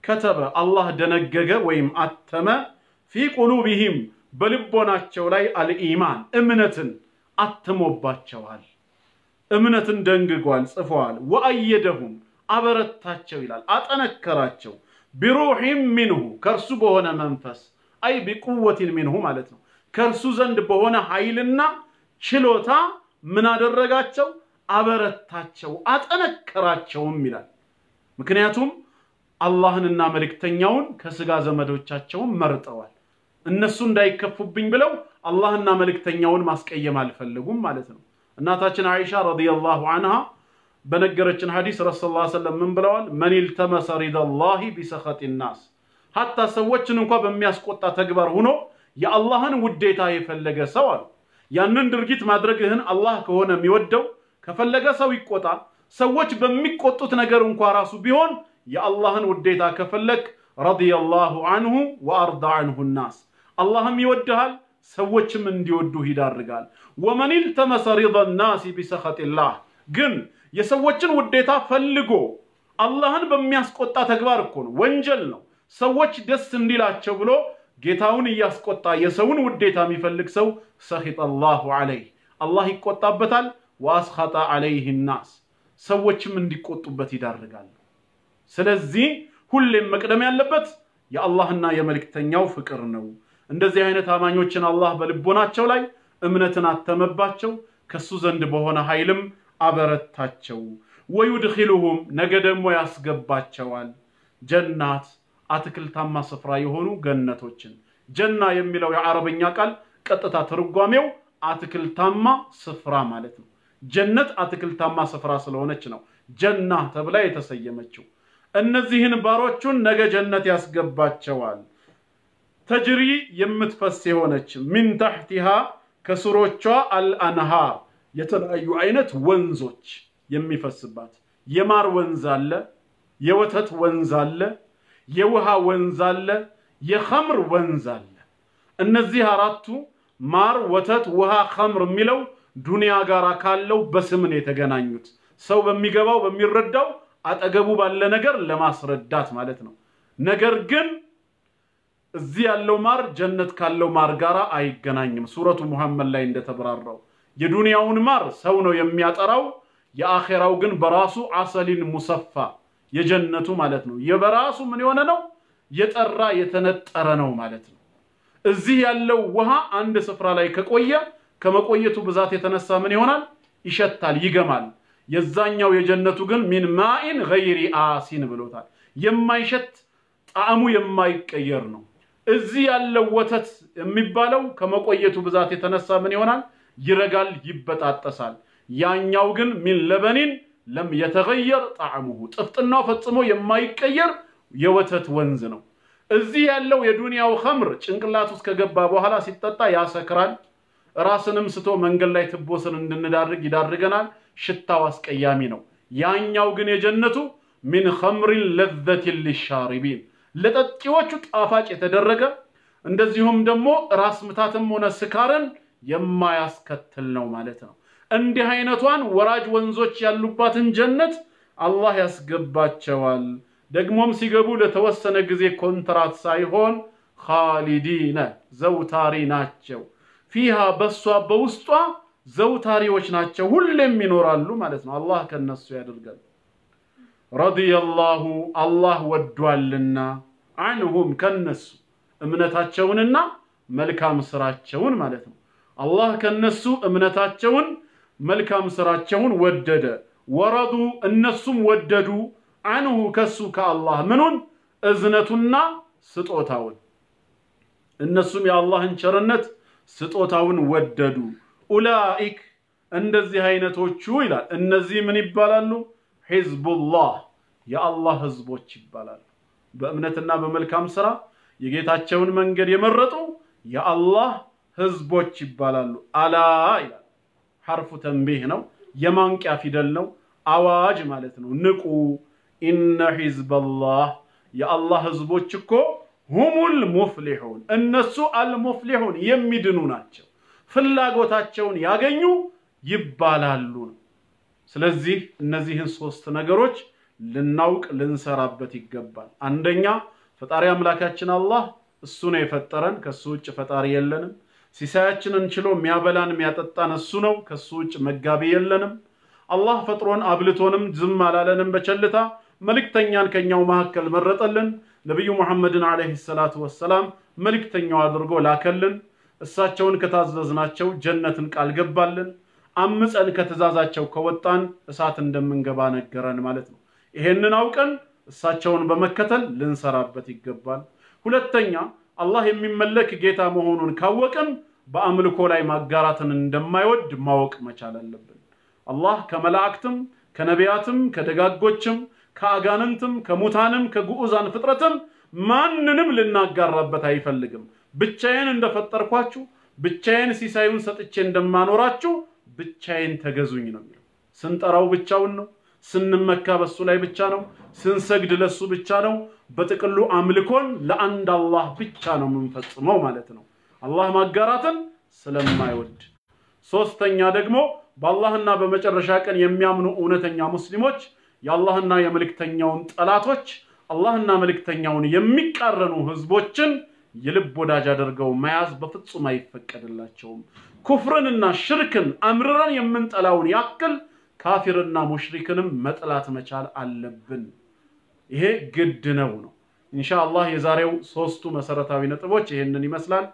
ከተበ አላህ ደነገገ ወይም አተመ في قلوبهم በልቦናቸው ላይ አልኢማን እምነትን አተሞባቸዋል እምነትን ደንግጓል ጽፈዋል ወአየደሁም አበረታቸው ይላል አጠነከራቸው بروح منه ከርሱ በሆነ መንፈስ አይ بقوه منه ማለት ነው ከርሱ ዘንድ በሆነ ኃይልና ችሎታ ምን አደረጋቸው አበረታቸው አጠነከራቸውም ይላል ምክንያቱም አላህንና መልእክተኛውን ከስጋ ዘመዶቻቸው መርጠዋል እነሱ እንዳይከፉብኝ ብለው አላህና መልእክተኛውን ማስቀየም አልፈለጉም ማለት ነው እናታችን አይሻ ረዲየላሁ ዐንሃ በነገረችን ሐዲስ ረሱላህ ሰለላሁ ዐለይሂ ወሰለም ምን ብለዋል መን التمس رضا الله بسخط الناس hatta ሰዎችን እንኳን በሚያስቆጣ ተግባር ሆኖ የአላህን ውዴታ የፈለገ ሰው አለ ያንን ድርጊት ማድረግህን አላህ ከሆነ የሚወደው ከፈለገ ሰው ይቆጣ ሰዎች በሚቆጡት ነገር እንኳን ራሱ ቢሆን የአላህን ውዴታ ከፈለክ ረዲየላሁ ዐንሁ ወአርዳ ዐንሁ الناس አላህም ይወድሃል ሰዎችም እንዲወዱ ይዳርጋል ወመን التمس رضا الناس بسخط الله ግን የሰዎችን ውዴታ ፈልጎ አላህን በሚያስቆጣ ተግባር እኮ ነው ወንጀል ነው ሰዎች ደስ እንዲላቸው ብሎ ጌታውን ያስቆጣ የሰውን ውዴታ የሚፈልግ ሰው ሰኺጠ አላሁ ዐለይሂ አላህ ይቆጣበታል ወአስኸጠ ዐለይሂ الناس ሰዎችም እንዲቆጡበት ይዳርጋል ስለዚህ ሁሌም መቅደም ያለበት የአላህና የመልእክተኛው ፍቅር ነው እንደዚህ አይነት አማኞችን አላህ በልቦናቸው ላይ እምነትን አተመባቸው ከሱ ዘንድ በሆነ ኃይልም አበረታቸው ወይድኺሉሁም ነገ ደግሞ ያስገባቸዋል ጀናት አትክልታማ ስፍራ የሆኑ ገነቶችን ጀና የሚለው የአረበኛ ቃል ቀጥታ ትርጓሜው አትክልታማ ስፍራ ማለት ነው ጀነት አትክልታማ ስፍራ ስለሆነች ነው ጀና ተብላ የተሰየመችው እነዚህን ባሮቹን ነገ ጀነት ያስገባቸዋል ተጅሪ የምትፈስ የሆነች من تحتها ከስሮቿ الانهار የተለያዩ አይነት ወንዞች የሚፈስባት የማር ወንዝ አለ የወተት ወንዝ አለ የውሃ ወንዝ አለ የኸምር ወንዝ አለ እነዚህ አራቱ ማር ወተት ውሃ ኸምር የሚለው ዱንያ ጋራ ካለው በስም ነው የተገናኙት ሰው በሚገባው በሚረዳው አጠገቡ ባለ ነገር ለማስረዳት ማለት ነው ነገር ግን እዚህ ያለው ማር ጀነት ካለው ማር ጋራ አይገናኝም ሱረቱ ሙሐመድ ላይ እንደተብራራው የዱንያውን ማር ሰው ነው የሚያጠራው የአኺራው ግን በራሱ አሰሊን ሙሰፋ የጀነቱ ማለት ነው የበራሱ ምን የሆነ ነው የጠራ የተነጠረ ነው ማለት ነው እዚህ ያለው ውሃ አንድ ስፍራ ላይ ከቆየ ከመቆየቱ ብዛት የተነሳ ምን ይሆናል ይሸታል ይገማል የዛኛው የጀነቱ ግን ሚን ማኢን ገይሪ አሲን ብሎታል የማይሸት ጣዕሙ የማይቀየር ነው እዚህ ያለው ወተት የሚባለው ከመቆየቱ ብዛት የተነሳ ምን ይሆናል ይረጋል ይበጣጠሳል ያኛው ግን ሚን ለበኒን ለም يتغير طعمه ጥፍጥናው ፈጽሞ የማይቀየር የወተት ወንዝ ነው እዚህ ያለው የዱንያው ኸምር ጭንቅላት ውስጥ ከገባ በኋላ ሲጠጣ ያሰክራል ራስንም ስቶ መንገል ላይ ትቦስን እንድንዳርግ ይዳርገናል ሽታው አስቀያሚ ነው ያኛው ግን የጀነቱ ሚን ኸምሪን ለዘቲን ሊሻሪቢን ለጠጪዎቹ ጣፋጭ የተደረገ እንደዚሁም ደግሞ ራስ ምታትም ሆነ ስካርን የማያስከትል ነው ማለት ነው እንዲህ አይነቷን ወራጅ ወንዞች ያሉባትን ጀነት አላህ ያስገባቸዋል ደግሞም ሲገቡ ለተወሰነ ጊዜ ኮንትራት ሳይሆን ኻሊዲነ ዘውታሪ ናቸው ፊሃ በሷ በውስጧ ዘውታሪዎች ናቸው ሁሌም ይኖራሉ ማለት ነው አላህ ከነሱ ያደርጋል ረዲየላሁ አላህ ወዷልና አንሁም ከነሱ እምነታቸውንና መልካም ስራቸውን ማለት ነው አላህ ከነሱ እምነታቸውን መልካም ስራቸውን ወደደ ወረዱ እነሱም ወደዱ አንሁ ከሱ ከአላህ ምኑን እዝነቱና ስጦታውን እነሱም የአላህን ቸርነት ስጦታውን ወደዱ ኡላኢክ እንደዚህ አይነቶቹ ይላል እነዚህ ምን ይባላሉ ሒዝቡላህ የአላህ ህዝቦች ይባላሉ በእምነትና በመልካም ስራ የጌታቸውን መንገድ የመረጡ የአላህ ህዝቦች ይባላሉ አላ ይላል حرف تنبيه ነው የማንቂያ ፊደል ነው አዋጅ ማለት ነው ንቁ ኢነ ሒዝበላህ የአላህ ህዝቦች እኮ ሁሙል ሙፍሊሁን እነሱ አልሙፍሊሁን የሚድኑ ናቸው ፍላጎታቸውን ያገኙ ይባላሉ ስለዚህ እነዚህን ሶስት ነገሮች ልናውቅ ልንሰራበት ይገባል አንደኛ ፈጣሪ አምላካችን አላህ እሱ ነው የፈጠረን ከሱ ውጭ ፈጣሪ የለንም ሲሳያችንን ችሎ የሚያበላን የሚያጠጣን እሱ ነው ከሱ ውጭ መጋቢ የለንም አላህ ፈጥሮን አብልቶንም ዝም አላለንም በቸልታ መልእክተኛን ከኛው መሐከል መረጠልን ነብዩ መሐመድን አለይሂ ሰላቱ ወሰለም መልእክተኛው አድርጎ ላከልን እሳቸውን ከታዘዝናቸው ጀነትን ቃል ገባልን አምፀን ከተዛዛቸው ከወጣን እሳት እንደምንገባ ነገረን ማለት ነው ይሄንን አውቀን እሳቸውን በመከተል ልንሰራበት ይገባል ሁለተኛ አላህ የሚመለክ ጌታ መሆኑን ካወቅን በአምልኮ ላይ ማጋራትን እንደማይወድ ማወቅ መቻል አለብን አላህ ከመላእክትም ከነቢያትም ከደጋጎችም ከአጋንንትም ከሙታንም ከጉኡዛን ፍጥረትም ማንንም ልናጋራበት አይፈልግም ብቻዬን እንደፈጠርኳችሁ ብቻዬን ሲሳዩን ሰጥቼ እንደማኖራችሁ ብቻዬን ተገዙኝ ነው ስንጠራው ብቻውን ነው ስንመካ በሱ ላይ ብቻ ነው ስንሰግድ ለሱ ብቻ ነው በጥቅሉ አምልኮን ለአንድ አላህ ብቻ ነው የምንፈጽመው ማለት ነው አላህ ማጋራትን ስለማይወድ ሶስተኛ ደግሞ በአላህና በመጨረሻ ቀን የሚያምኑ እውነተኛ ሙስሊሞች የአላህና የመልእክተኛውን ጠላቶች አላህና መልእክተኛውን የሚቃረኑ ህዝቦችን የልብ ወዳጅ አድርገው መያዝ በፍጹም አይፈቀድላቸውም ኩፍርንና ሽርክን አምርረን የምንጠላውን ያክል ካፊርና ሙሽሪክንም መጥላት መቻል አለብን ይሄ ግድ ነው ኢንሻአላህ የዛሬው ሶስቱ መሰረታዊ ነጥቦች ይሄንን ይመስላል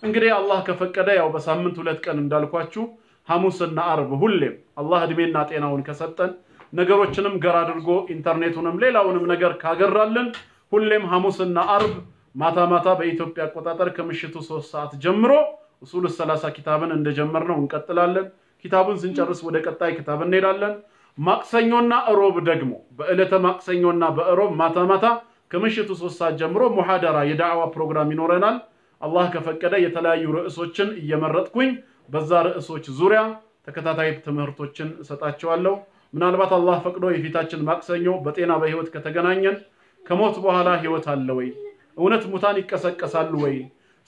እንግዲህ አላህ ከፈቀደ ያው በሳምንት ሁለት ቀን እንዳልኳችሁ ሐሙስና አርብ ሁሌም አላህ እድሜና ጤናውን ከሰጠን ነገሮችንም ገር አድርጎ ኢንተርኔቱንም ሌላውንም ነገር ካገራልን ሁሌም ሐሙስና አርብ ማታ በኢትዮጵያ አቆጣጠር ከምሽቱ 3 ሰዓት ጀምሮ ኡሱል ሰላሳ ኪታብን እንደጀመርነው እንቀጥላለን ኪታቡን ስንጨርስ ወደ ቀጣይ ኪታብ እንሄዳለን ማክሰኞና እሮብ ደግሞ በእለተ ማክሰኞና በእሮብ ማታ ከምሽቱ 3 ሰዓት ጀምሮ ሙሐደራ የዳዕዋ ፕሮግራም ይኖረናል አላህ ከፈቀደ የተለያዩ ርዕሶችን እየመረጥኩኝ በዛ ርዕሶች ዙሪያ ተከታታይ ትምህርቶችን እሰጣቸዋለሁ ምናልባት አላህ ፈቅዶ የፊታችን ማክሰኞ በጤና በህይወት ከተገናኘን ከሞት በኋላ ህይወት አለ ወይ እውነት ሙታን ይቀሰቀሳሉ ወይ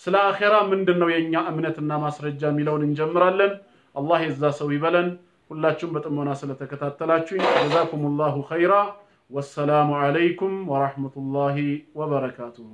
ስለ አኺራ ምንድነው የኛ እምነትና ማስረጃ ሚለውን እንጀምራለን አላህ ይዛ ሰው ይበለን ሁላችሁም በጥሞና ስለተከታተላችሁ ጀዛኩሙላሁ ኸይራ ወሰላሙ አለይኩም ወራህመቱላሂ ወበረካቱሁ